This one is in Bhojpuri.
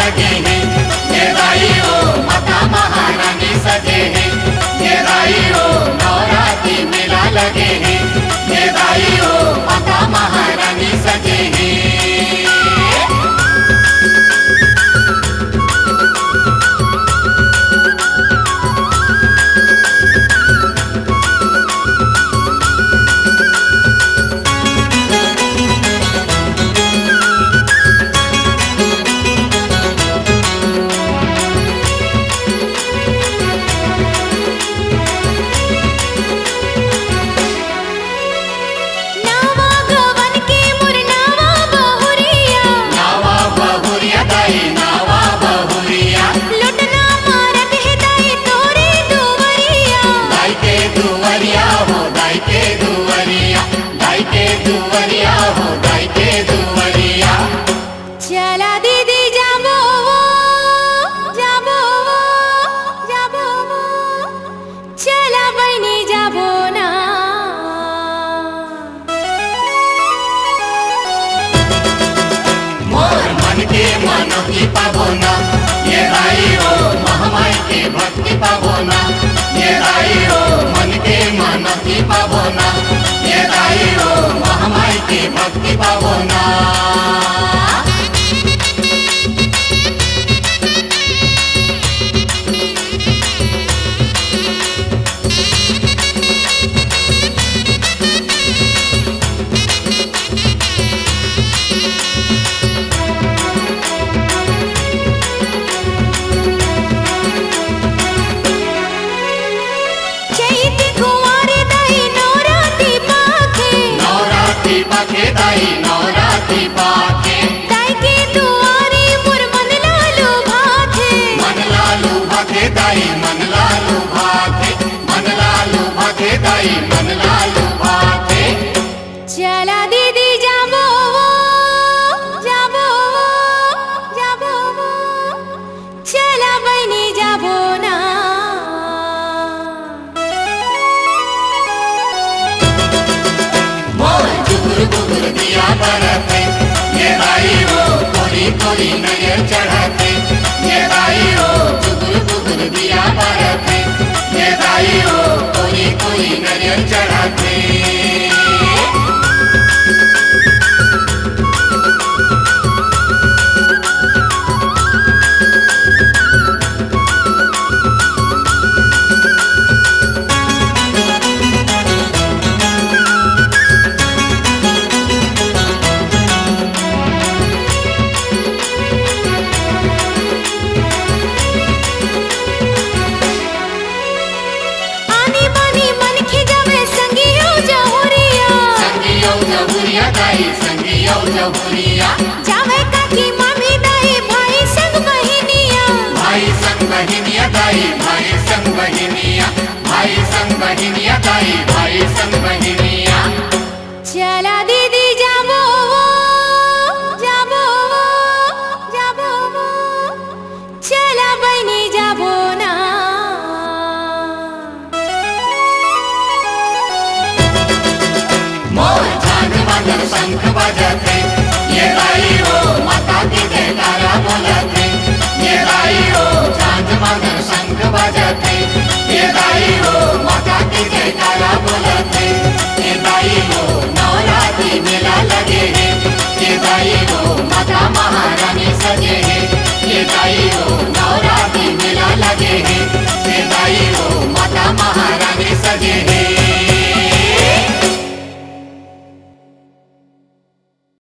लगे हैं। ये दाई हो माता महारानी सजे हैं। ये दाई हो नवरात्रि मेला लगे हैं। ये दाई हो माता महारानी सजे हैं। चला दीदी जाबो जाबो जाबो, चला बहनी जाबो ना। मोर मन के मनोती पाबो ना। ये दाई हो महामाई के भक्ति पाबो ना। ये दाई हो मन के मनोती पाबो ना। ये दाई हो महामाई के भक्ति पाबो ना। पाखे दाई नवरात्रि पाखे। दाई के दुआरे मोर मन लालू भाथे। मन लालू भाथे दाई मन लालू भाथे। मन लालू भाथे दाई मन लालू भाथे। चला दीदी जाबो जाबो जाबो, चला बहनी जाबो ना। गुगुर दिया बरते। ये दाई हो कोरी कोरी नजर चढ़ाते। ये दाई हो गुगुर दिया बरते। ये दाई हो कोरी कोरी नजर चढ़ाते। दाई संगियो जहुरिया। जावे काकी मामी दाई भाई संग बहिनिया। भाई संग बहिनिया दाई भाई संग बहिनिया। भाई संग बहिनिया दाई भाई संग बहिनिया। चला दीदी जाबो जाबो जाबो, चला बहनी जाबो ना। मोर झाग बादल शंख बजते।